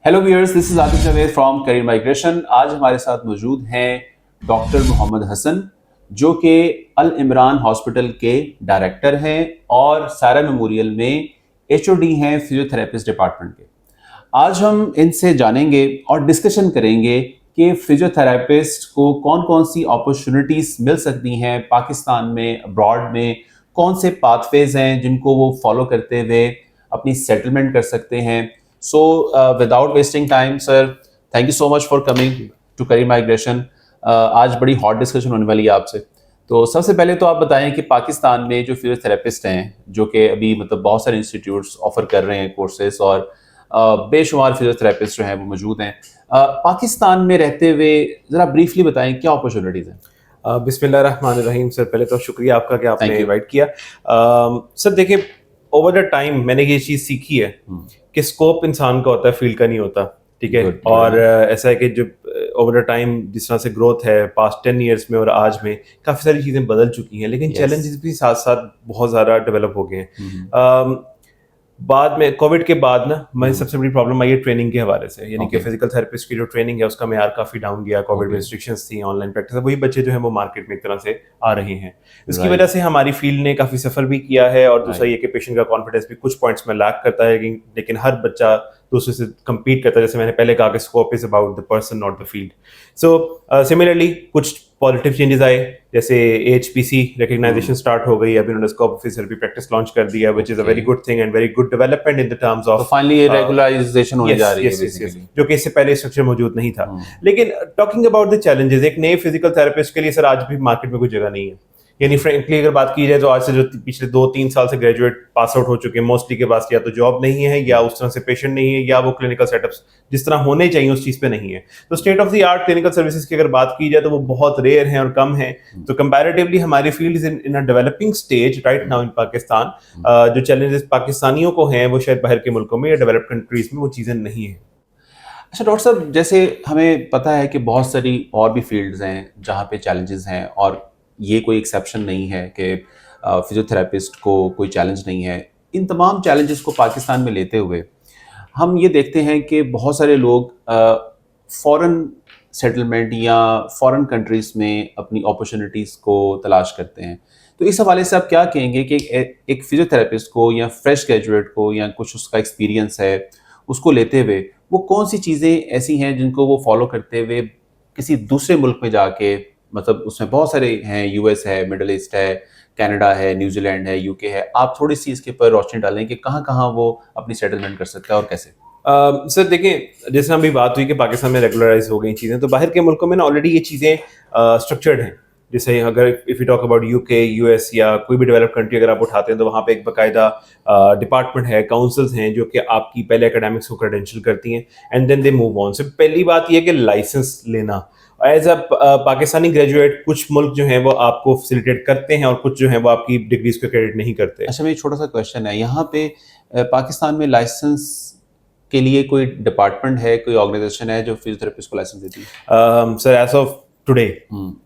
Hello viewers, this is Atif Javed from career migration. आज हमारे साथ मौजूद हैं डॉक्टर मोहम्मद हसन, जो कि अल इमरान हॉस्पिटल के डायरेक्टर हैं और सारा मेमोरियल में एचओडी हैं फिजियोथेरेपिस्ट डिपार्टमेंट के। आज हम इनसे जानेंगे और डिस्कशन करेंगे कि फिजियोथेरेपिस्ट को कौन कौन सी अपॉर्चुनिटीज़ मिल सकती हैं पाकिस्तान में, अब्रॉड में, कौन से पाथवेज हैं जिनको वो फॉलो करते हुए अपनी सेटलमेंट कर सकते हैं। So, without wasting time, sir, thank you so much for coming to Career Migration. आज बड़ी हॉट डिस्कशन होने वाली है आपसे। तो सबसे पहले तो आप बताएं कि पाकिस्तान में जो फिजियोथेरेपिस्ट हैं, जो कि अभी मतलब बहुत सारे इंस्टीट्यूट्स ऑफर कर रहे हैं कोर्सेज, और बेशुमार फिजियोथेरेपिस्ट जो हैं वो मौजूद हैं। पाकिस्तान में रहते हुए ज़रा ब्रीफली बताएं क्या अपॉर्चुनिटीज़ हैं। बिस्मिल्लाहिर्रहमानिर्रहीम। सर, पहले तो शुक्रिया आपका कि आपने इनवाइट किया। सर देखिए, ओवर द टाइम मैंने ये चीज़ सीखी है कि स्कोप इंसान का होता है, फील्ड का नहीं होता। ठीक है। और ऐसा है कि जो ओवर द टाइम जिस तरह से ग्रोथ है पास्ट 10 ईयर्स में और आज में काफ़ी सारी चीज़ें बदल चुकी हैं, लेकिन चैलेंजेस भी साथ साथ बहुत ज़्यादा डेवलप हो गए हैं। बाद में कोविड के बाद ना मैं सबसे बड़ी प्रॉब्लम आई है ट्रेनिंग के हवाले से, यानी कि फिजिकल थेरेपिस्ट की जो ट्रेनिंग है उसका मेयार काफ़ी डाउन गया। कोविड में रिस्ट्रिक्शंस थी, ऑनलाइन प्रैक्टिस, वही बच्चे जो है वो मार्केट में एक तरह से आ रहे हैं। इसकी वजह से हमारी फील्ड ने काफ़ी सफ़र भी किया है, और दूसरा ये कि पेशेंट का कॉन्फिडेंस भी कुछ पॉइंट्स में लैक करता है, लेकिन हर बच्चा दूसरे से कम्पीट करता है। जैसे मैंने पहले कहा कि scope is about the person not the field. So similarly कुछ पॉजिटिव चेंजेस आए, जैसे एएचपीसी रिकग्नाइजेशन स्टार्ट हो गई, अभी उन्होंने scope of physiotherapy practice launch कर दिया, which is a very good thing and very good development in the terms of finally ये रेगुलराइजेशन होने जा रही है, जो कि इससे पहले स्ट्रक्चर मौजूद नहीं था। लेकिन टॉकिंग अबाउट द चैलेंजेस, एक नए फिजिकल थेरेपिस्ट के लिए सर आज भी मार्केट में कोई जगह नहीं है। यानी फ्रेंकली अगर बात की जाए तो आज से जो पिछले 2-3 साल से ग्रेजुएट पास आउट हो चुके हैं, मोस्टली के पास या तो जॉब नहीं है, या उस तरह से पेशेंट नहीं है, या वो क्लिनिकल सेटअप्स जिस तरह होने चाहिए उस चीज़ पे नहीं है। तो state of the art clinical services की अगर बात की जाए तो वो बहुत रेयर हैं और कम हैं। तो कंपैरेटिवली हमारी field is in a developing stage right now in Pakistan. जो चैलेंजेस पाकिस्तानियों को हैं वो शायद बाहर के मुल्कों में या डेवलप्ड कंट्रीज में वो चीज़ें नहीं हैं। अच्छा डॉक्टर साहब, जैसे हमें पता है कि बहुत सारी और भी फील्ड्स हैं जहाँ पे चैलेंजेस हैं, और ये कोई एक्सेप्शन नहीं है कि फिजियोथेरेपिस्ट को कोई चैलेंज नहीं है। इन तमाम चैलेंजेस को पाकिस्तान में लेते हुए हम ये देखते हैं कि बहुत सारे लोग फॉरेन सेटलमेंट या फॉरेन कंट्रीज़ में अपनी अपॉर्चुनिटीज़ को तलाश करते हैं। तो इस हवाले से आप क्या कहेंगे कि एक फिजियोथेरेपिस्ट को या फ्रेश ग्रेजुएट को, या कुछ उसका एक्सपीरियंस है उसको लेते हुए, वो कौन सी चीज़ें ऐसी हैं जिनको वो फॉलो करते हुए किसी दूसरे मुल्क में जाके, मतलब उसमें बहुत सारे हैं, यूएस है, मिडल ईस्ट है, कनाडा है, न्यूजीलैंड है, यूके है, आप थोड़ी सी इसके ऊपर रोशनी डालें कि कहाँ कहाँ वो अपनी सेटलमेंट कर सकता है और कैसे। सर देखिए, जैसे अभी बात हुई कि पाकिस्तान में रेगुलराइज हो गई चीज़ें, तो बाहर के मुल्कों में ना ऑलरेडी ये चीज़ें स्ट्रक्चर्ड हैं। जैसे अगर if you talk about UK, US या कोई भी डेवलप कंट्री अगर आप उठाते हैं तो वहाँ पे एक बाकायदा डिपार्टमेंट है, काउंसिल्स हैं जो कि आपकी पहले एकेडमिक्स को क्रेडेंशियल करती हैं and then they move on. So पहली बात ये है कि लाइसेंस लेना एज अ पाकिस्तानी ग्रेजुएट, कुछ मुल्क जो हैं वो आपको फैसिलिटेट करते हैं और कुछ जो हैं वो आपकी डिग्रीज को क्रेडिट नहीं करते। अच्छा, मेरी छोटा सा क्वेश्चन है यहाँ पे, पाकिस्तान में लाइसेंस के लिए कोई डिपार्टमेंट है, कोई ऑर्गेनाइजेशन है जो फिजियोथेरेपिस्ट को लाइसेंस देती है? सर एज ऑफ टुडे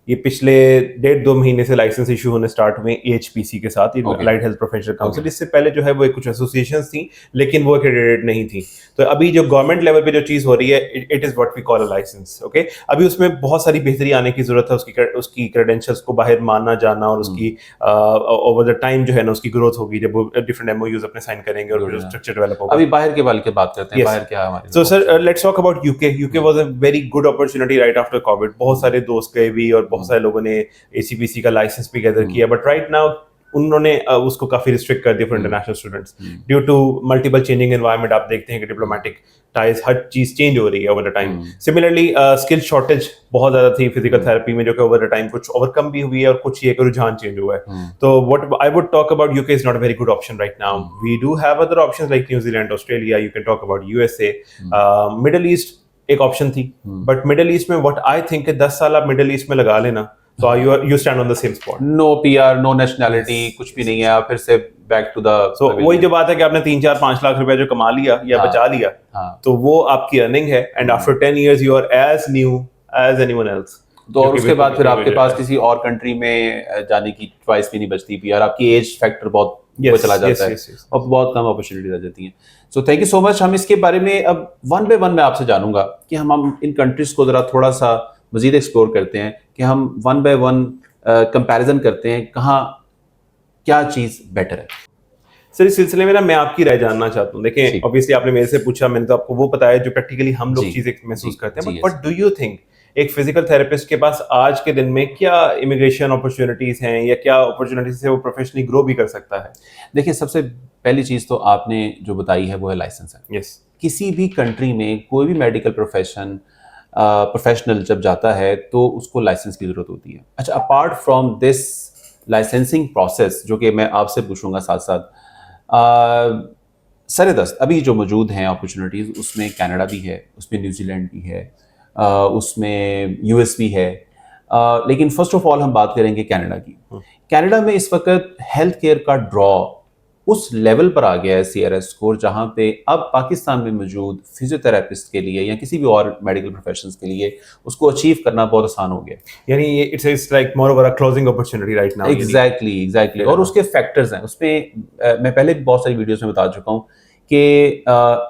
ये पिछले 1.5-2 महीने से लाइसेंस इशू होने स्टार्ट हुए एएचपीसी के साथ, अलाइड हेल्थ प्रोफेशनल काउंसिल। इससे पहले जो है वो कुछ एसोसिएशंस थी लेकिन वो एक्रेडिटेड नहीं थी। तो अभी जो गवर्नमेंट लेवल पे जो चीज़ हो रही है, it is what we call a license. Okay, अभी उसमें बहुत सारी बेहतरी आने की जरूरत है। उसकी क्रेडेंशियल्स को बाहर मानना जाना, और उसकी ओवर द टाइम जो है ना उसकी ग्रोथ होगी जब वो डिफरेंट एमओयूज अपने साइन करेंगे और स्ट्रक्चर डेवलप होगा। अभी बाहर के बारे की बात करते हैं। बाहर क्या हमारे, so sir let's talk about UK. UK was a very good opportunity right after Covid. बहुत सारे दोस्त गए भी और बहुत सारे लोगों ने एसीपीसी का लाइसेंस भी गैदर किया, बट राइट नाउ उन्होंने उसको काफी रिस्ट्रिक्ट कर दिया for international students due to multiple changing environment. आप देखते हैं कि डिप्लोमेटिक टाइज, हर चीज चेंज हो रही है over the time. Similarly skill shortage बहुत ज्यादा थी फिजिकल थेरेपी में, जो कि ओवर द टाइम कुछ ओवरकम भी हुई है और कुछ ये रुझान चेंज हुआ है। तो what I would talk about UK is not a very good option right now. We do have other options like New Zealand, Australia, you can talk about USA, Middle East एक ऑप्शन थी। But Middle East में what I think 10 साल आप middle East में लगा लेना तो you stand on the same spot. No PR, no nationality, कुछ भी नहीं है, आप फिर से back to the। So वही जो बात है कि आपने 3-4-5 लाख रुपए जो कमा लिया या बचा लिया, तो वो आपकी अर्निंग है, and after 10 years you are as new as anyone else. तो और उसके बाद फिर आपके पास किसी और कंट्री में जाने की चॉइस भी नहीं बचती भी यार, आपकी एज फैक्टर बहुत वो चला जाता है और बहुत कम अपॉर्चुनिटीज आ जाती हैं। सो थैंक यू सो मच। हम इसके बारे में अब वन बाय वन मैं आपसे जानूंगा कि हम इन कंट्रीज को जरा थोड़ा सा मजीद एक्सप्लोर करते हैं, कि हम वन बाय वन कंपैरिजन करते हैं कहाँ क्या चीज़ बेटर है। सर इस सिलसिले में ना मैं आपकी राय जानना चाहता हूँ। देखें ऑब्वियसली आपने मेरे से पूछा, मैंने तो आपको वो बताया जो प्रैक्टिकली हम लोग चीजें महसूस करते हैं, but what do you think एक फिजिकल थेरेपिस्ट के पास आज के दिन में क्या इमिग्रेशन अपॉर्चुनिटीज हैं या क्या अपॉर्चुनिटीज से वो प्रोफेशनली ग्रो भी कर सकता है? देखिए सबसे पहली चीज़ तो आपने जो बताई है वो है लाइसेंस है। यस। किसी भी कंट्री में कोई भी मेडिकल प्रोफेशनल जब जाता है तो उसको लाइसेंस की ज़रूरत होती है। अच्छा, apart from this licensing process जो कि मैं आपसे पूछूंगा साथ साथ, सरेदस्त अभी जो मौजूद हैं अपॉर्चुनिटीज़, उसमें कनाडा भी है, उसमें न्यूजीलैंड भी है, उसमें यूएस भी है, लेकिन फर्स्ट ऑफ ऑल हम बात करेंगे कनाडा की। कनाडा में इस वक्त हेल्थ केयर का ड्रॉ उस लेवल पर आ गया है CRS स्कोर, जहाँ पे अब पाकिस्तान में मौजूद फिजियोथेरेपिस्ट के लिए या किसी भी और मेडिकल प्रोफेशनल्स के लिए उसको अचीव करना बहुत आसान हो गया। यानी it's like more over a closing opportunity right now. Exactly. और उसके फैक्टर्स हैं उसमें, मैं पहले भी बहुत सारी वीडियोस में बता चुका हूँ कि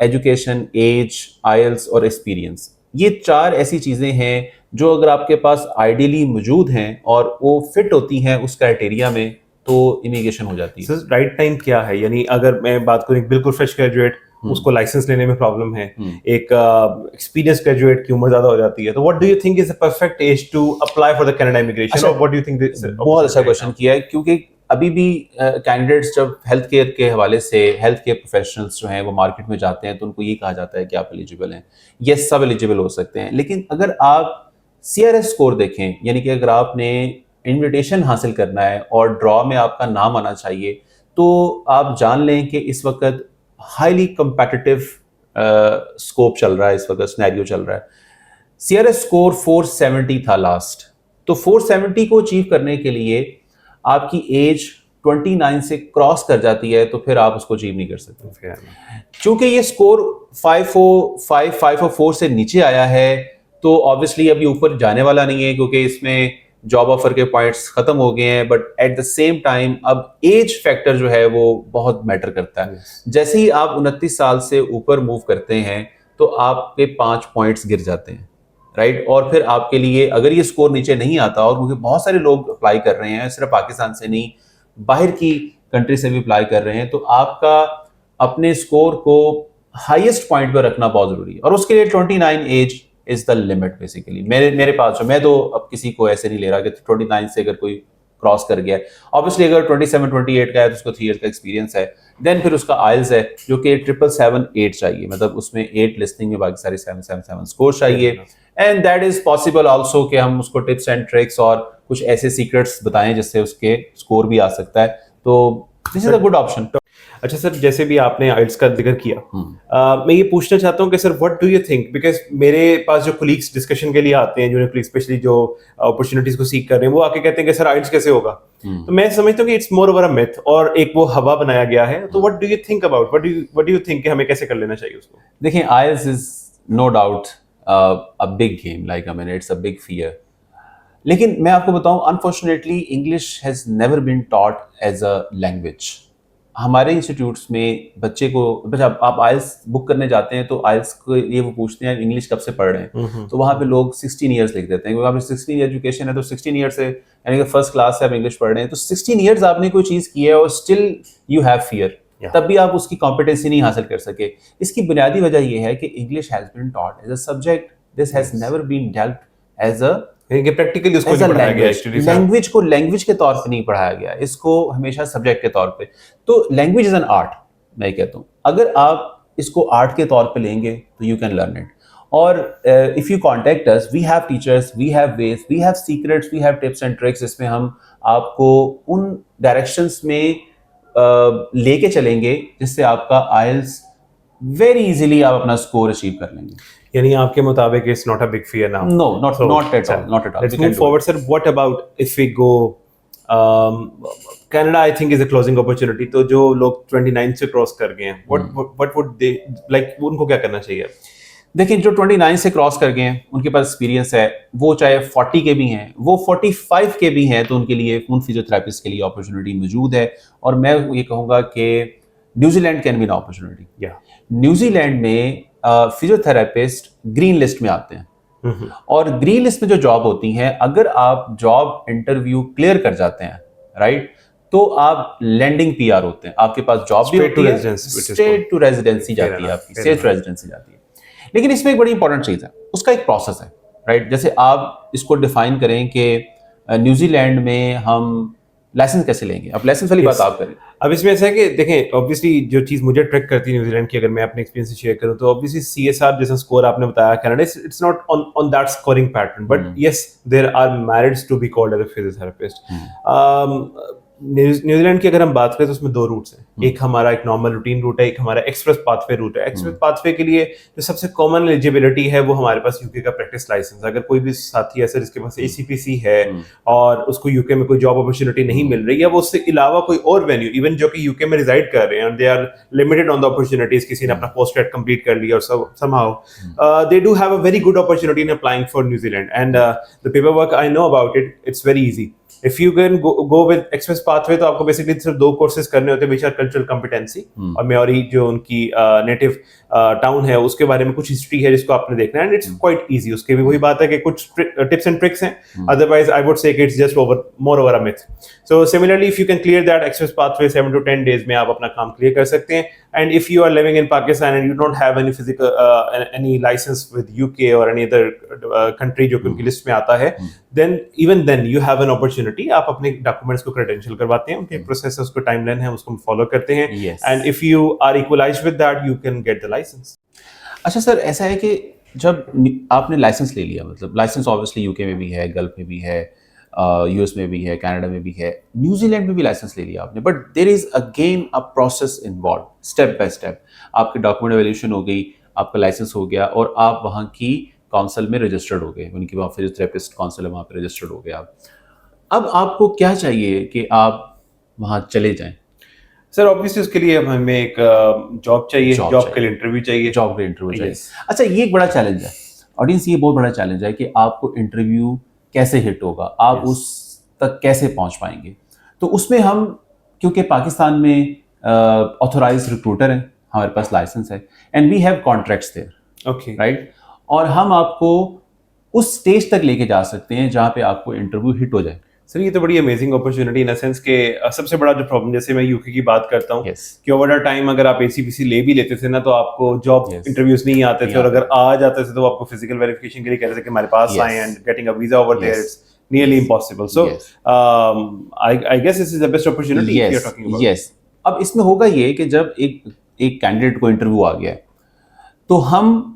एजुकेशन, एज, IELTS और एक्सपीरियंस, ये 4 ऐसी चीज़ें हैं जो अगर आपके पास आइडियली मौजूद हैं और वो फिट होती हैं उस क्राइटेरिया में, तो इमिग्रेशन हो जाती है। सर राइट टाइम क्या है? यानी अगर मैं बात करूँ बिल्कुल फ्रेश ग्रेजुएट, उसको लाइसेंस लेने में प्रॉब्लम है, एक एक्सपीरियंस ग्रेजुएट की उम्र ज्यादा हो जाती है, तो what do you think is the perfect age to apply for the Canada immigration? और what do you think this? बहुत अच्छा क्वेश्चन किया है, क्योंकि अभी भी कैंडिडेट्स जब हेल्थ केयर के हवाले से, हेल्थ केयर प्रोफेशनल्स जो हैं वो मार्केट में जाते हैं तो उनको ये कहा जाता है कि आप एलिजिबल हैं। यस, सब एलिजिबल हो सकते हैं, लेकिन अगर आप CRS स्कोर देखें, यानी कि अगर आपने इनविटेशन हासिल करना है और ड्रॉ में आपका नाम आना चाहिए, तो आप जान लें कि इस वक्त हाईली कंपेटिटिव स्कोप चल रहा है, इस वक्त सिनेरियो चल रहा है। CRS स्कोर 470 था लास्ट, तो 470 को अचीव करने के लिए आपकी एज 29 से क्रॉस कर जाती है, तो फिर आप उसको अचीव नहीं कर सकते। क्योंकि ये स्कोर 504 से नीचे आया है, तो ऑब्वियसली अभी ऊपर जाने वाला नहीं है, क्योंकि इसमें जॉब ऑफर के पॉइंट्स खत्म हो गए हैं। But at the same time अब एज फैक्टर जो है वो बहुत मैटर करता है। जैसे ही आप 29 साल से ऊपर मूव करते हैं तो आपके 5 पॉइंट्स गिर जाते हैं, राइट। और फिर आपके लिए अगर ये स्कोर नीचे नहीं आता, और क्योंकि बहुत सारे लोग अप्लाई कर रहे हैं, सिर्फ पाकिस्तान से नहीं, बाहर की कंट्री से भी अप्लाई कर रहे हैं, तो आपका अपने स्कोर को हाईएस्ट पॉइंट पर रखना बहुत जरूरी है। और उसके लिए 29 age is the limit basically. मेरे पास जो, मैं तो अब किसी को ऐसे नहीं ले रहा कि 29 से अगर कोई क्रॉस कर गया है। ऑब्वियसली अगर 27-28 का है तो उसको 3 ईयर का एक्सपीरियंस है, देन फिर उसका IELTS है जो कि 777-8 चाहिए, मतलब उसमें 8 लिस्टिंग में बाकी सारे 777 स्कोर चाहिए। And that is possible also कि हम उसको टिप्स एंड ट्रिक्स और कुछ ऐसे सीक्रेट्स बताएं जिससे उसके स्कोर भी आ सकता है, तो this is a good option. अच्छा सर, जैसे भी आपने आइल्स का जिक्र किया, मैं ये पूछना चाहता हूँ कि sir what do you think, because मेरे पास जो कोलीग्स डिस्कशन के लिए आते हैं, जूनियर कोलीग्स स्पेशली जो अपॉर्चुनिटीज को सीख कर रहे हैं, वो आके कहते हैं कि सर आइल्स कैसे होगा। तो मैं समझता हूँ कि it's more over a myth और एक वो हवा बनाया गया है। तो what do you think about, what do you think कि हमें कैसे कर लेना चाहिए उसको? देखिए, IELTS is no doubt a big game, like I mean it's a big fear. लेकिन मैं आपको बताऊं, unfortunately English has never been taught as a language. हमारे इंस्टीट्यूट्स में बच्चे को, जब आप आइल्स बुक करने जाते हैं तो आइल्स के लिए वो पूछते हैं इंग्लिश कब से पढ़ रहे हैं, तो वहाँ पे लोग 16 ईयर्स लिख देते हैं, क्योंकि आपने 16 ईयर एजुकेशन है, तो 16 ईयर से यानी कि फर्स्ट क्लास से आप इंग्लिश पढ़ रहे हैं, तो 16 ईयर्स आपने कोई चीज़ की है और स्टिल यू हैव फियर, तब भी आप उसकी कॉम्पिटेंसी नहीं हासिल कर सके। इसकी बुनियादी वजह यह है कि English has been taught as a subject, this has never been dealt as a practically उसको नहीं पढ़ाया गया, लैंग्वेज को लैंग्वेज के तौर पे नहीं पढ़ाया गया, इसको हमेशा सब्जेक्ट के तौर पे। तो लैंग्वेज इज एन आर्ट, मैं कहता हूँ। अगर आप इसको आर्ट के तौर पे लेंगे तो यू कैन लर्न इट। और if you contact us, we have teachers, we have ways, we have secrets, we have tips and tricks, इसमें हम आपको उन डायरेक्शंस में लेके चलेंगे जिससे आपका आइल्स वेरी इजीली आप अपना स्कोर अचीव कर लेंगे। यानी आपके मुताबिक it's not a big fear now? No, not at all, not at all. Let's move forward, sir. What about if we go Canada? I think is a closing opportunity. तो जो लोग 29 से cross कर गए हैं, what would they like, उनको क्या करना चाहिए? देखिए जो 29 से क्रॉस कर गए हैं उनके पास एक्सपीरियंस है, वो चाहे 40 के भी हैं, वो 45 के भी हैं, तो उनके लिए उन फिजियोथेरेपिस्ट के लिए अपॉर्चुनिटी मौजूद है। और मैं ये कहूँगा कि New Zealand can be an opportunity. New Zealand में फिजियोथेरेपिस्ट ग्रीन लिस्ट में आते हैं, और ग्रीन लिस्ट में जो जॉब होती हैं, अगर आप जॉब इंटरव्यू क्लियर कर जाते हैं, राइट, तो आप लैंडिंग पीआर होते हैं, आपके पास जॉब भी होती है, स्टेट टू रेजिडेंसी जाती है आपकी, स्टेट रेजिडेंसी जाती है। लेकिन इसमें एक बड़ी इंपॉर्टेंट चीज़ है, उसका एक प्रोसेस है, राइट। जैसे आप इसको डिफाइन करें कि न्यूजीलैंड में हम लाइसेंस कैसे लेंगे, अब लाइसेंस वाली बात आप करें। अब इसमें ऐसा है कि देखें, ऑब्वियसली जो चीज़ मुझे ट्रैक करती है न्यूजीलैंड की, अगर मैं अपने एक्सपीरियंस से शेयर करूं, तो ऑब्वियसली सीएसआर जैसा स्कोर आपने बताया Canada, it's not on that scoring pattern, but yes there are merits to be called as a physiotherapist. New Zealand की अगर हम बात करें तो उसमें 2 रूट्स हैं, एक हमारा एक नॉर्मल रूटीन रूट है, एक हमारा एक्सप्रेस पाथवे रूट है। एक्सप्रेस पाथवे के लिए जो सबसे कॉमन एलिजिबिलिटी है वो हमारे पास यूके का प्रैक्टिस लाइसेंस। अगर कोई भी साथी ऐसा जिसके पास एसीपीसी है और उसको यूके में कोई जॉब अपॉर्चुनिटी नहीं मिल रही, या वो उससे अलावा कोई और वेन्यू, इवन जो कि यूके में रिजाइड कर रहे हैं, they are limited on the opportunities, किसी ने अपना पोस्ट ग्रेड कंप्लीट कर लिया और somehow they do have a very good opportunity in applying for New Zealand, and the paper work I know about it, it's very easy. If you can go with express pathway, तो आपको basically सिर्फ 2 courses करने होते हैं, which are cultural competency और मेयोरी जो उनकी native town है उसके बारे में कुछ हिस्ट्री है जिसको आपने देखना है, एंड इट्स क्वाइट इजी। उसके भी वही बात है कि कुछ टिप्स एंड ट्रिक्स हैं, अदरवाइज आई वुड से it's just more over a myth. So similarly if you can clear that express pathway 7 to 10 days में आप अपना काम क्लियर कर सकते हैं। And if you are living in Pakistan and you don't have any physical any license with UK और any other country जो कि उनकी लिस्ट में आता है, then even then you have an opportunity, आप अपने डॉक्यूमेंट्स को क्रेडेंशियल करवाते हैं, उनके प्रोसेस है, उसको टाइमलाइन है, उसको फॉलो करते हैं, and if you are equalized with that you can get the license. अच्छा सर, ऐसा है कि जब आपने लाइसेंस ले लिया, मतलब लाइसेंस ऑब्वियसली यूके में भी है, गल्फ में भी है, यूएस में भी है, कनाडा में भी है, न्यूजीलैंड में भी लाइसेंस ले लिया आपने, but there is again a process involve, step by step. आपके डॉक्यूमेंट वैल्यूएशन हो गई, आपका लाइसेंस हो गया, और आप वहाँ की काउंसिल में रजिस्टर्ड हो गए, उनकी वहाँ फिजियोथेरेपिस्ट काउंसिल है, वहाँ पे रजिस्टर्ड हो गए आप। अब आपको क्या चाहिए कि आप वहाँ चले जाएं? सर ऑब्वियसली उसके लिए हमें एक जॉब चाहिए, जॉब के लिए इंटरव्यू चाहिए, जॉब के इंटरव्यू चाहिए। अच्छा, ये एक बड़ा चैलेंज है ऑडियंस, ये बहुत बड़ा चैलेंज है कि आपको इंटरव्यू कैसे हिट होगा, आप उस तक कैसे पहुँच पाएंगे। तो उसमें हम, क्योंकि पाकिस्तान में ऑथोराइज रिक्रूटर हैं, हमारे पास लाइसेंस है, and we have contracts there, okay, right, और हम आपको उस स्टेज तक लेके जा सकते हैं जहाँ पे आपको इंटरव्यू हिट हो जाए। सर ये तो बड़ी amazing opportunity in a sense के सबसे बड़ा जो प्रॉब्लम, जैसे मैं यूके की बात करता हूँ, कि ओवर द टाइम अगर आप एसीपीसी ले भी लेते थे ना, तो आपको जॉब इंटरव्यूज नहीं आते थे, और अगर आ जाते थे तो आपको फिजिकल वेरिफिकेशन के लिए कहते थे कि हमारे पास आए, and getting a visa over there it's nearly impossible. So I guess this is the best opportunity you are talking about. Yes, अब इसमें होगा ये कि जब एक कैंडिडेट को इंटरव्यू आ गया, तो हम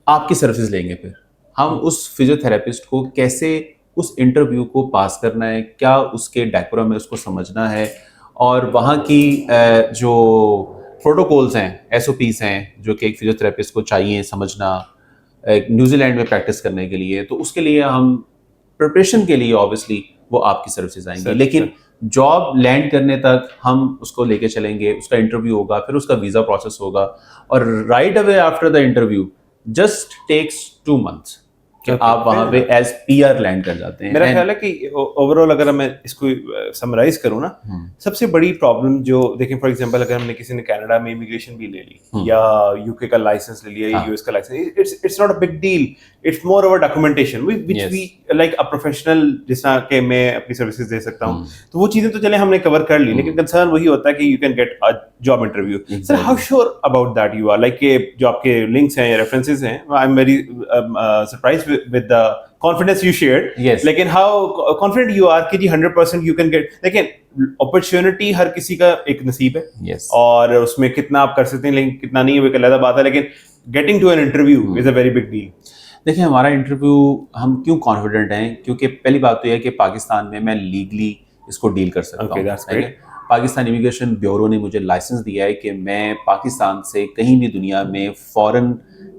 आपकी सर्विसेज लेंगे, फिर हम उस फिजियोथेरेपिस्ट को कैसे उस इंटरव्यू को पास करना है, क्या उसके डेकोरम में उसको समझना है, और वहाँ की जो प्रोटोकॉल्स हैं, एसओपीस हैं, जो कि एक फिजियोथेरेपिस्ट को चाहिए समझना न्यूजीलैंड में प्रैक्टिस करने के लिए, तो उसके लिए हम प्रिपरेशन के लिए ऑब्वियसली वो आपकी सर्विसेज आएंगी। लेकिन जॉब लैंड करने तक हम उसको लेके चलेंगे, उसका इंटरव्यू होगा, फिर उसका वीज़ा प्रोसेस होगा, और right away after the interview just takes 2 months कि आप वहां पे एज पीआर लैंड कर जाते हैं। मेरा ख्याल है कि ओवरऑल अगर मैं इसको समराइज करूँ ना, सबसे बड़ी प्रॉब्लम जो देखें, फॉर एग्जांपल अगर हमने किसी ने कनाडा में इमिग्रेशन भी ले ली या यूके का लाइसेंस ले लिया या यूएस का license, it's not a big deal, it's more over documentation which we like a professional, जिस तरह के मैं अपनी सर्विसेज दे सकता हूँ, तो वो चीजें तो चले हमने कवर कर ली, लेकिन कंसर्न वही होता है कि you can get a job interview. Sir how sure about that you are, like जो आपके लिंक्स हैं या रेफरेंसेस हैं, I am very surprised with the confidence you shared, लेकिन how confident you are कि जी 100% you can get, लेकिन opportunity हर किसी का एक नसीब है, और उसमें कितना आप कर सकते हैं, लेकिन कितना नहीं है वो एक अलग बात है, लेकिन getting to an interview is a very big deal. देखिए हमारा इंटरव्यू, हम क्यों कॉन्फिडेंट हैं, क्योंकि पहली बात तो यह है कि पाकिस्तान में मैं लीगली इसको डील कर सकता हूँ। पाकिस्तान इमिग्रेशन ब्यूरो ने मुझे लाइसेंस दिया है कि मैं पाकिस्तान से कहीं भी दुनिया में फॉरेन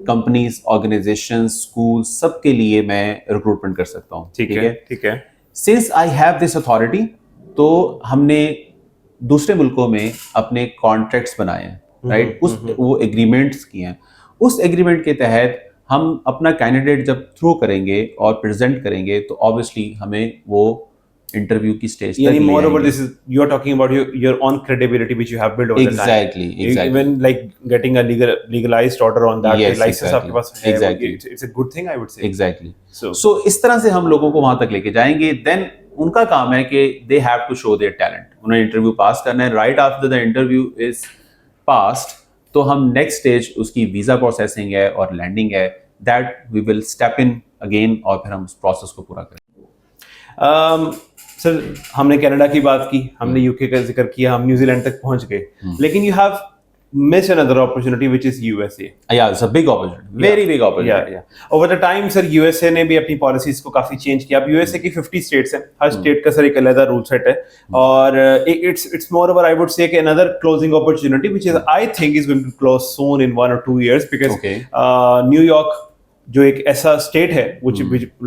कंपनीज, ऑर्गेनाइजेशन, स्कूल, सबके लिए मैं रिक्रूटमेंट कर सकता हूँ। ठीक है। Since I have this authority, तो हमने दूसरे मुल्कों में अपने कॉन्ट्रैक्ट्स बनाए हैं, राइट, वो एग्रीमेंट्स किए हैं। उस एग्रीमेंट के तहत हम अपना कैंडिडेट जब थ्रू करेंगे और प्रेजेंट करेंगे तो ऑब्वियसली हमें वो इंटरव्यू की स्टेज तक ले moreover आएंगे। this is you are talking about your own credibility which you have built over the time. Exactly. Even like getting a legalized order on that Yes, license exactly. आपके पास है, Exactly. it's a good thing I would say. Exactly. So So इस तरह से हम लोगों को वहां तक लेके जाएंगे। देन उनका काम है कि they have to show their talent, उन्हें इंटरव्यू पास करना है। Right after the interview is passed तो हम नेक्स्ट स्टेज उसकी वीजा प्रोसेसिंग है और लैंडिंग है, that we will step in again और फिर हम उस प्रोसेस को पूरा करेंगे। सर हमने कनाडा की बात की, हमने यूके का जिक्र किया, हम न्यूजीलैंड तक पहुंच गए, लेकिन you have miss another opportunity which is USA. Yeah, it's a big opportunity, very big opportunity. Over the time sir USA ने भी अपनी policies को काफी change किया। अब USA की 50 states हैं, हर state का सर एक अलग rule set है, और it's moreover I would say कि another closing opportunity which is I think is going to close soon in 1 or 2 years because New York जो एक ऐसा स्टेट है which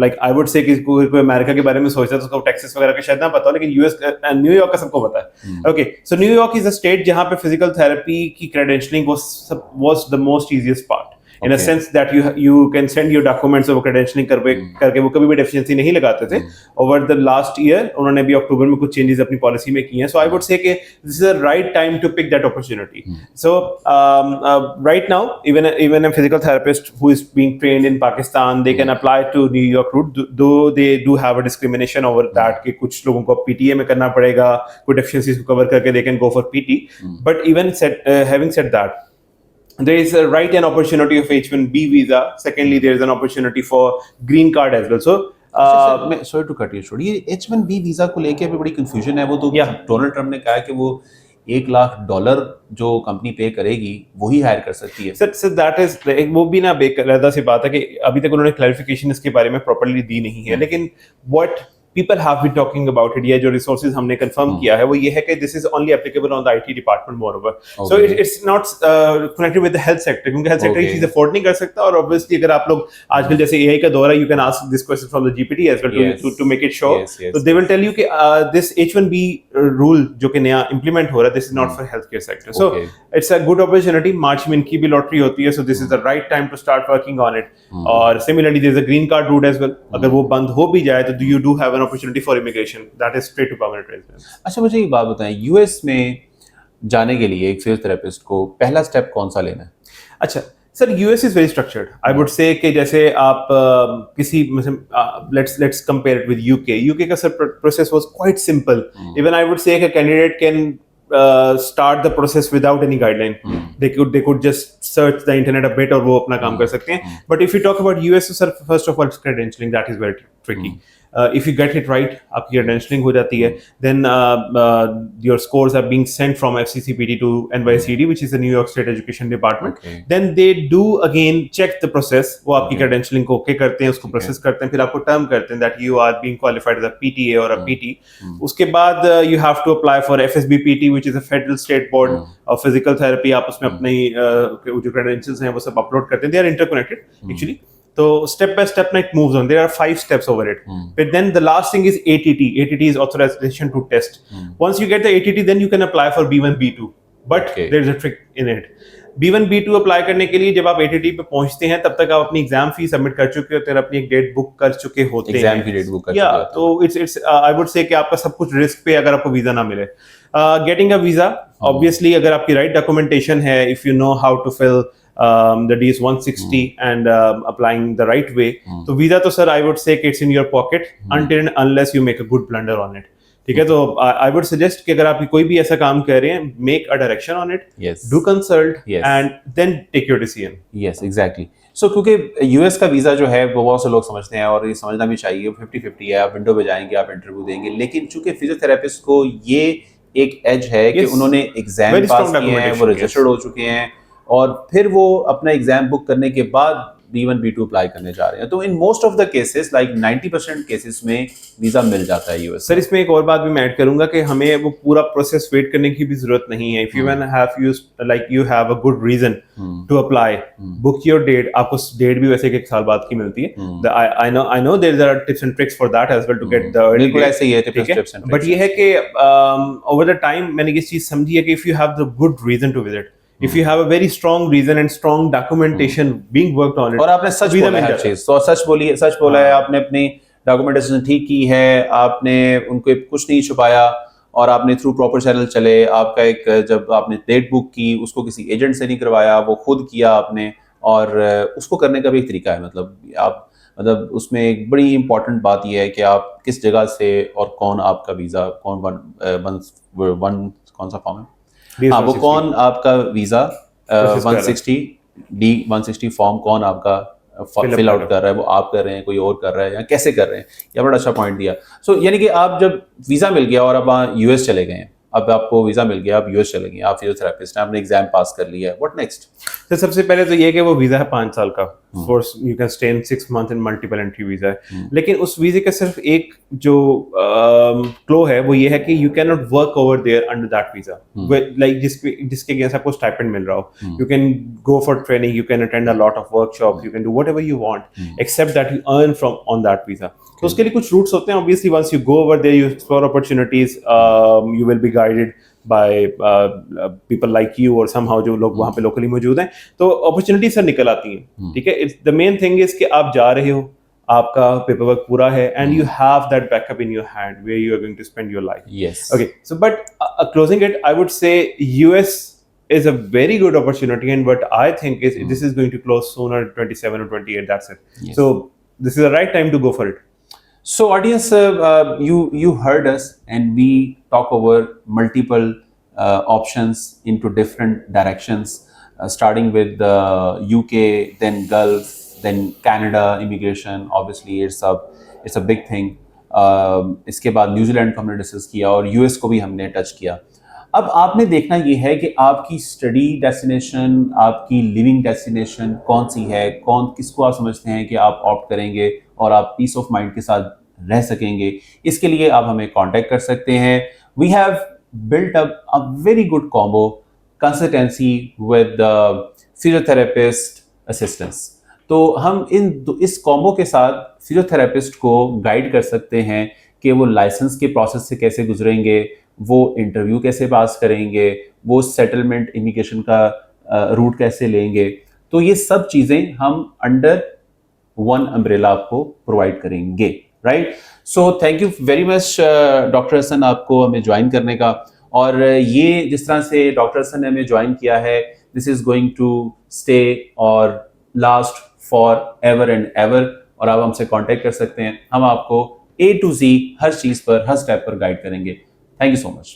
like I would say कि कोई America के बारे में सोचता है तो उसको टेक्सास वगैरह का शायद ना पता हो, लेकिन यूएस न्यूयॉर्क का सबको पता है। Okay, so New York is a state जहां पे फिजिकल थेरेपी की credentialing was the most easiest part in a sense that you can send your documents over credentialing करके वो कभी भी डेफिशिएंसी नहीं लगाते थे। Over the last year उन्होंने भी अक्टूबर में कुछ चेंजेस अपनी पॉलिसी में किए हैं, so I would say कि this is a right time to pick that opportunity. So right now even a physical therapist who is being trained in Pakistan they can apply to New York route, though they do have a discrimination over that कि कुछ लोगों को PTA में करना पड़ेगा, कुछ deficiencies को cover करके they can go for PT. But even having said that, there is a right and opportunity of H1B visa. Secondly, there is an opportunity for green card as well. So sorry to cut you short, ये H1B visa को लेके भी बड़ी confusion है। वो तो Donald Trump ने कहा कि वो $1 लाख जो कंपनी पे करेगी वही हायर कर सकती है। सर दैट इज वो भी ना बेकायदा सी बात है कि अभी तक उन्होंने क्लैरिफिकेशन इसके बारे में प्रॉपर्ली दी नहीं है, लेकिन what people have been talking about it, ये जो resources हमने confirm किया है वो ये है कि this is only applicable on the IT department moreover. So it's not connected with the health sector, क्योंकि health sector ये चीज़ afford नहीं कर सकता, और obviously अगर आप लोग आजकल जैसे AI का दौर है, you can ask this question from the GPT as well to make it sure. So they will tell you कि this H1B rule जो कि नया implement हो रहा है, this is not for healthcare sector. So it's a good opportunity. मार्च में इनकी भी लॉटरी होती है, so this is the right time to start working on it. और similarly there is a green card route as well. अगर वो बंद हो भी जाए तो you do have an opportunity for immigration that is straight to permanent residence. अच्छा, मुझे एक बात बताएं, यूएस में जाने के लिए एक फिजियोथेरेपिस्ट को पहला स्टेप कौन सा लेना है? अच्छा sir, US is very structured. I would say कि जैसे आप किसी let's compare it with UK का sir process was quite simple. Even I would say कि candidate can start the process without any guideline. They could just search the internet a bit और वो अपना काम कर सकते हैं। But if you talk about US, sir, first of all, credentialing that is very tricky. If you get it right, आपकी credentialing हो जाती है, then your scores are being sent from FCCPT to NYCD, which is the New York State Education Department. Then they do again check the process. वो आपकी credentialing को okay करते हैं, उसको process करते हैं, फिर आपको term करते हैं that you are being qualified as a PTA or a PT. उसके बाद you have to apply for FSBPT, which is a federal state board of physical therapy. आप उसमें अपनी जो credentials हैं वो सब upload करते हैं. They are interconnected actually. So step by step it moves on. There are 5 steps over it. But then the last thing is ATT. ATT is authorization to test. Once you get the ATT, then you can apply for B1, B2. But there is a trick in it. B1, B2 apply करने के लिए जब आप ATT पे पहुंचते हैं तब तक आप अपनी एग्जाम फी सबमिट कर चुके होते हैं, अपनी एक डेट बुक कर चुके होते हैं। एग्जाम की डेट बुक कर चुके होते हैं। तो इट्स आई वुड से कि आपका सब कुछ रिस्क पे अगर आपको वीजा ना मिले। गेटिंग अ वीजा ऑब्वियसली अगर आपकी राइट डॉक्यूमेंटेशन है, if you know how to fill the DS 160 and applying the right way, तो वीजा तो sir I would say it's in your pocket until and unless you make a good blunder on it. ठीक है, तो I would suggest कि अगर आप कोई भी ऐसा काम कर रहे हैं, make a direction on it, do consult and then take your decision. Yes, exactly. So क्योंकि यूएस का वीजा जो है वो बहुत से लोग समझते हैं और ये समझना भी चाहिए, 50-50 है, आप विंडो पे जाएंगे, आप इंटरव्यू देंगे, लेकिन चूंकि फिजियोथेरेपिस्ट को ये एक एज है कि उन्होंने एग्जाम पास किए हैं, वो रजिस्टर्ड हो चुके हैं और फिर वो अपना एग्जाम बुक करने के बाद B1 B2 अप्लाई करने जा रहे हैं। तो in most of the cases like 90% cases में वीजा मिल जाता है यूएस। सर इसमें एक और बात भी मैं ऐड करूंगा कि हमें वो पूरा प्रोसेस वेट करने की भी जरूरत नहीं है। If you have a good reason to apply, book your date. आपको डेट भी वैसे एक साल बाद की मिलती है। I know there are tips and tricks for that as well to get the बिल्कुल ऐसे ही है टिप्स एंड ट्रिक्स। बट ये है कि ओवर द टाइम मैंने ये चीज समझी है कि if you have the good reason to visit, If you have a very strong reason and strong documentation being worked on it, और आपने सच वीजा बोला है मिल हर जाता है। चीज, तो सच बोला है आपने, अपनी डॉक्यूमेंटेशन ठीक की है आपने, उनको कुछ नहीं छुपाया, और आपने थ्रू प्रॉपर चैनल चले। आपका एक, जब आपने डेट बुक की उसको किसी एजेंट से नहीं करवाया, वो खुद किया आपने, और उसको करने का भी एक तरीका है। मतलब आप, मतलब उसमें एक बड़ी इंपॉर्टेंट बात यह है कि आप किस जगह से और कौन आपका वीज़ा, कौन कौन सा फॉर्म है, हाँ, वो कौन आपका वीज़ा 160 फॉर्म कौन आपका फिल आउट कर रहा है, वो आप कर रहे हैं, कोई और कर रहा है, या कैसे कर रहे हैं। यह बड़ा अच्छा पॉइंट दिया। सो यानी कि आप जब वीज़ा मिल गया और अब यूएस चले गए हैं, अब आपको वीज़ा मिल गया, आप यूएस चले गए, आप फिजियोथेरेपिस्ट हैं, आपने एग्जाम पास कर लिया है, व्हाट नेक्स्ट? तो सबसे पहले तो ये कि वो वीजा है 5 साल का, for you can stay in 6 month in multiple entry visa है। लेकिन उस वीजे का सिर्फ एक जो क्लो है वो ये है कि you can not work over there under that visa, like जिसके अगेंस्ट आपको स्टाइपेंड मिल रहा हो। You can go for training, you can attend a lot of workshop, you can do whatever you want except that you earn from on that visa. तो उसके लिए कुछ routes होते हैं। Obviously once you go over there, you explore opportunities, you will be guided by people like you or somehow जो लोग वहाँ पे लोकली मौजूद हैं, तो अपॉर्चुनिटी सर निकल आती हैं। ठीक है, it's the main thing is कि आप जा रहे हो, आपका पेपर वर्क पूरा है, and you have that backup in your hand where you are going to spend your life. Yes, okay, so but closing it, I would say US is a very good opportunity, and what I think is this is going to close sooner, 27 or 28, that's it. Yes. So this is the right time to go for it. So audience, you heard us, and we talk over multiple options into different directions, starting with the UK, then Gulf, then Canada immigration. Obviously it's a big thing. इसके बाद New Zealand को हमने discuss किया और US को भी हमने touch किया। अब आपने देखना ये है कि आपकी स्टडी डेस्टिनेशन, आपकी लिविंग डेस्टिनेशन कौन सी है, कौन किसको आप समझते हैं कि आप ऑप्ट करेंगे और आप पीस ऑफ माइंड के साथ रह सकेंगे। इसके लिए आप हमें कांटेक्ट कर सकते हैं। We have built up a very good combo consultancy with physiotherapist assistance. तो हम इस कॉम्बो के साथ फिजियोथेरेपिस्ट को गाइड कर सकते हैं कि वो लाइसेंस के प्रोसेस से कैसे गुजरेंगे, वो इंटरव्यू कैसे पास करेंगे, वो सेटलमेंट इमिग्रेशन का रूट कैसे लेंगे। तो ये सब चीज़ें हम अंडर वन अम्ब्रेला आपको प्रोवाइड करेंगे, right? So thank you very much doctor Hasan, आपको हमें ज्वाइन करने का। और ये जिस तरह से डॉक्टर हसन ने हमें ज्वाइन किया है, this is going to stay और last for ever and ever. और आप हमसे कांटेक्ट कर सकते हैं, हम आपको A to Z हर चीज़ पर, हर स्टेप पर गाइड करेंगे। Thank you so much.